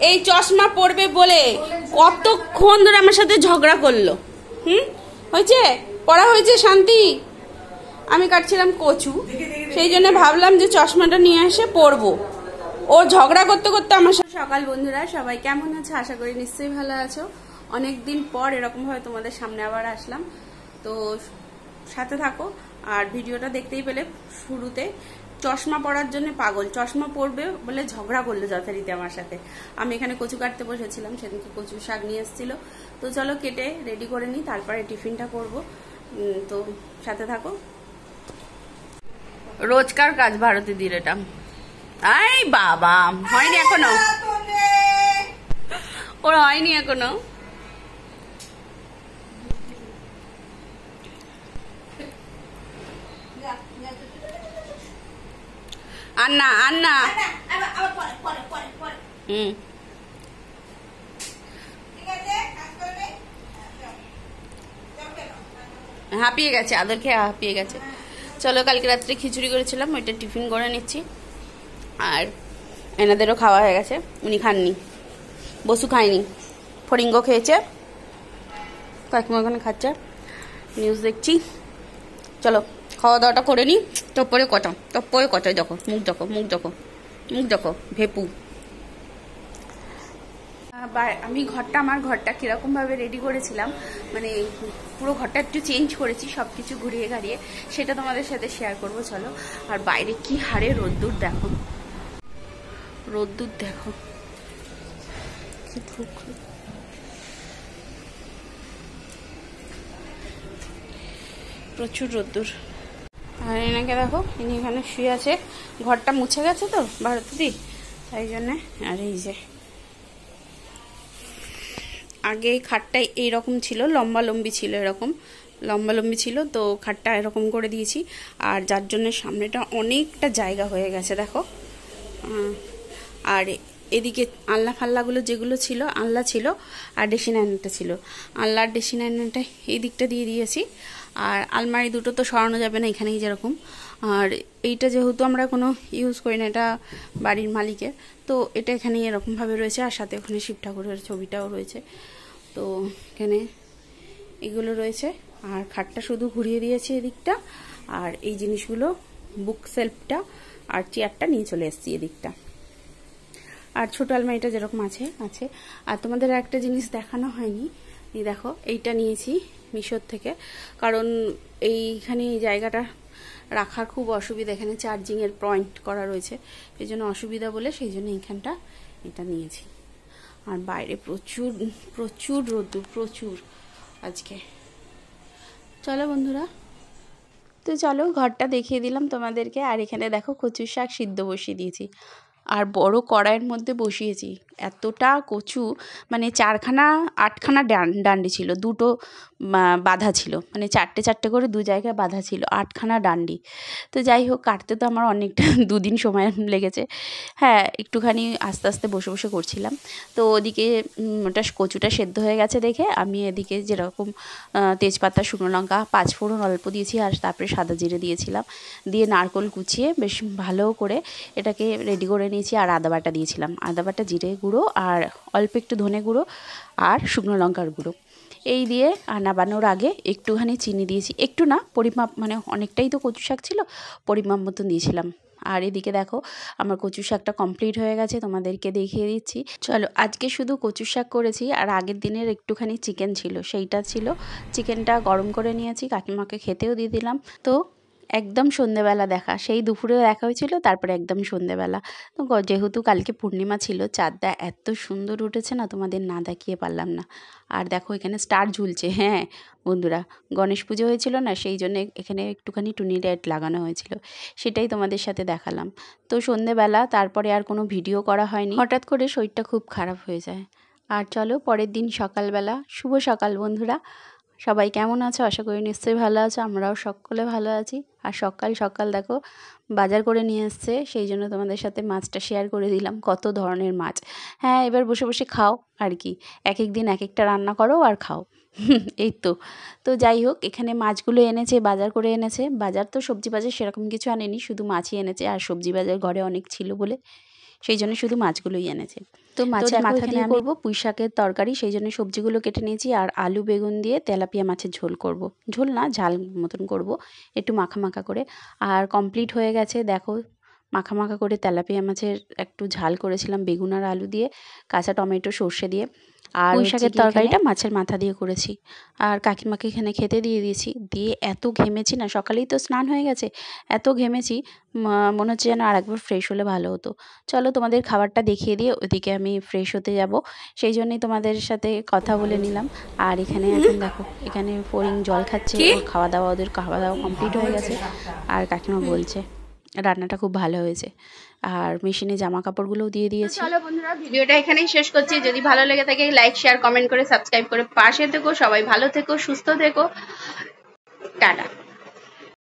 এই চশমা পরবে বলে কতক্ষণ ধরে আমার সাথে ঝগড়া করলো। হয়েছে, পড়া হয়েছে শান্তি। আমি কাটছিলাম কচু, সেই জন্য ভাবলাম যে চশমাটা নিয়ে এসে পরবো। ও ঝগড়া করতে করতে আমার সাথে। সকাল বন্ধুরা, সবাই কেমন আছে? আশা করি নিশ্চয়ই ভালো আছো। অনেকদিন পর এরকম ভাবে তোমাদের সামনে আবার আসলাম, তো সাথে থাকো। আর ভিডিওটা দেখতেই পেলে শুরুতে চশমা পরার জন্য পাগল, চশমা পরবে বলে ঝগড়া করলো যথারীতি আমার সাথে। আমি এখানে কচু কাটতে বসেছিলাম, সেদিনকে কচু শাক নিয়ে এসেছিল। তো চলো কেটে রেডি করে নিই, তারপরে টিফিনটা করব। তো সাথে থাকো। রোজকার কাজ ভারতী দির এটা। আই বাবা, হয়নি এখনো, ওর হয়নি এখনো। আন্না আন্না হাঁপিয়ে গেছে, আদর খেয়ে হাঁপিয়ে গেছে। চলো, কালকে রাত্রে খিচুড়ি করেছিলাম, ওইটা টিফিন করে নিচ্ছি। আর এনাদেরও খাওয়া হয়ে গেছে, উনি খাননি, বসু খায়নি, ফড়িঙ্গ খেয়েছে, কাকিমা ওখানে খাচ্ছে, নিউজ দেখছি। চলো খাওয়া দাওয়াটা করে নিই। তপরে কথা দেখো, মুখ দেখো ভেপু। আমি আমার ঘরটা কিরকমভাবে রেডি করেছিলাম, মানে পুরো ঘরটা একটু চেঞ্জ করেছি, সব কিছু ঘুরিয়ে ঘাড়িয়ে, সেটা তোমাদের সাথে শেয়ার করব। চলো। আর বাইরে কি হারে রোদ্দুর দেখো, প্রচুর রোদ্দুর। আর এনাকে দেখো, ইনি এখানে শুয়ে আছে। ঘরটা মুছে গেছে তো ভারতী, তাই জন্যে। আর এই যে আগে খাটটা এইরকম ছিল, লম্বালম্বি ছিল, এরকম লম্বালম্বি ছিল, তো খাটটা এরকম করে দিয়েছি। আর যার জন্য সামনেটা অনেকটা জায়গা হয়ে গেছে দেখো। আর এদিকে আলনা ফাল্লাগুলো যেগুলো ছিল, আলনা ছিল আর ড্রেসিং আয়নাটা ছিল। আলনার ড্রেসিং আয়নাটা এই দিকটা দিয়ে দিয়েছি। আর আলমারি দুটো তো সরানো যাবে না, এখানেই যেরকম। আর এইটা যেহেতু আমরা কোনো ইউজ করি না, এটা বাড়ির মালিকের, তো এটা এখানেই এরকমভাবে রয়েছে। আর সাথে ওখানে শিব ঠাকুরের ছবিটাও রয়েছে, তো এখানে এগুলো রয়েছে। আর খাটটা শুধু ঘুরিয়ে দিয়েছি এদিকটা। আর এই জিনিসগুলো, বুক সেলফটা আর চেয়ারটা নিয়ে চলে এসেছি এদিকটা। আর ছোট আলমারিটা যেরকম আছে। আর তোমাদের একটা জিনিস দেখানো হয়নি, এই দেখো, এইটা নিয়েছি মিশোর থেকে। কারণ এইখানে এই জায়গাটা রাখার খুব অসুবিধা, এখানে চার্জিংয়ের পয়েন্ট করা রয়েছে, এই জন্য অসুবিধা বলে সেই জন্য এইখানটা এটা নিয়েছি। আর বাইরে প্রচুর রোদ্দুর, প্রচুর আজকে। চলো বন্ধুরা, তো চলো ঘরটা দেখিয়ে দিলাম তোমাদেরকে। আর এখানে দেখো কচুর শাক সিদ্ধ বসিয়ে দিয়েছি, আর বড় কড়াইয়ের মধ্যে বসিয়েছি। এতটা কচু, মানে 8খানা ডান্ডি ছিল, দুটো বাঁধা ছিল, মানে 4টে করে দু জায়গায় বাঁধা ছিল, 8খানা ডান্ডি। তো যাই হোক, কাটতে তো আমার অনেকটা 2 দিন সময় লেগেছে। হ্যাঁ, একটুখানি আস্তে আস্তে বসে করছিলাম। তো ওদিকে ওটা কচুটা সেদ্ধ হয়ে গেছে দেখে আমি এদিকে যেরকম তেজপাতা, শুকনো লঙ্কা, 5 ফোড়ন অল্প দিয়েছি, আর তারপরে সাদা জিরে দিয়েছিলাম, দিয়ে নারকেল কুচিয়ে বেশ ভালো করে এটাকে রেডি করে নিয়েছি। আর আদা বাটা দিয়েছিলাম, আদা বাটা, জিরে গুঁড়ো, আর অল্প একটু ধনে গুঁড়ো আর শুকনো লঙ্কার গুঁড়ো। এই দিয়ে নাবানোর আগে একটুখানি চিনি দিয়েছি, একটু না, পরিমাপ, মানে অনেকটাই তো কচু শাক ছিল, পরিমাপ মতন দিয়েছিলাম। আর এদিকে দেখো আমার কচু শাকটা কমপ্লিট হয়ে গেছে, তোমাদেরকে দেখিয়ে দিচ্ছি। চলো, আজকে শুধু কচু শাক করেছি, আর আগের দিনের একটুখানি চিকেন ছিল, সেইটা ছিল। চিকেনটা গরম করে নিয়েছি, কাকিমাকে খেতেও দিয়ে দিলাম। তো একদম সন্ধেবেলা দেখা, সেই দুপুরে দেখা হয়েছিল, তারপরে একদম সন্ধেবেলা। তো যেহেতু কালকে পূর্ণিমা ছিল, চাঁদটা এত সুন্দর উঠেছে না, তোমাদের না দেখিয়ে পারলাম না। আর দেখো এখানে স্টার ঝুলছে। হ্যাঁ বন্ধুরা, গণেশ পুজো হয়েছিল না, সেই জন্য এখানে একটুখানি টুনি লাইট লাগানো হয়েছিল, সেটাই তোমাদের সাথে দেখালাম। তো সন্ধেবেলা, তারপরে আর কোনো ভিডিও করা হয়নি, হঠাৎ করে শরীরটা খুব খারাপ হয়ে যায়। আর চলো, পরের দিন সকালবেলা, শুভ সকাল বন্ধুরা, সবাই কেমন আছো? আশা করি নিশ্চয়ই ভালো আছো, আমরাও সকলে ভালো আছি। আর সকাল সকাল দেখো বাজার করে নিয়ে এসছে, সেই জন্য তোমাদের সাথে মাছটা শেয়ার করে দিলাম, কত ধরনের মাছ। হ্যাঁ, এবার বসে খাও আর কি, এক এক দিন এক একটা রান্না করো আর খাও। এই তো। তো যাই হোক, এখানে মাছগুলো এনেছে, বাজার করে এনেছে। বাজার তো সবজি বাজার সেরকম কিছু আনেনি, শুধু মাছই এনেছে। আর সবজি বাজার ঘরে অনেক ছিল বলে সেই জন্য শুধু মাছগুলোই এনেছে। তো মাছের মাথা দিয়ে করব পুঁই শাকের তরকারি, সেই জন্য সবজিগুলো কেটে নিয়েছি। আর আলু বেগুন দিয়ে তেলাপিয়া মাছের ঝোল করব, ঝোল না ঝাল মতন করব, একটু মাখা মাখা করে। আর কমপ্লিট হয়ে গেছে দেখো, মাখা মাখা করে তেলাপিয়া মাছের একটু ঝাল করেছিলাম বেগুন আর আলু দিয়ে, কাঁচা টমেটো সর্ষে দিয়ে। আর পুঁই শাকের তরকারিটা মাছের মাথা দিয়ে করেছি। আর কাকিমাকে এখানে খেতে দিয়ে দিয়েছি। দিয়ে এত ঘেমেছি না, সকালেই তো স্নান হয়ে গেছে, এত ঘেমেছি মনে হচ্ছে যেন আর একবার ফ্রেশ হলে ভালো হতো। চলো তোমাদের খাবারটা দেখিয়ে দিয়ে ওদিকে আমি ফ্রেশ হতে যাব, সেই জন্যই তোমাদের সাথে কথা বলে নিলাম। আর এখানে এখন দেখো, এখানে ফড়িং জল খাচ্ছে, ওর খাওয়া দাওয়া, ওদের খাওয়া দাওয়া কমপ্লিট হয়ে গেছে। আর কাকিমা বলছে রান্নাটা খুব ভালো হয়েছে। আর মেশিনে জামা কাপড়গুলোও দিয়ে দিয়েছি। চলো বন্ধুরা, ভিডিওটা এখানেই শেষ করছি। যদি ভালো লেগে থাকে লাইক শেয়ার কমেন্ট করে সাবস্ক্রাইব করে পাশে থেকো। সবাই ভালো থেকো, সুস্থ থেকো, টাটা।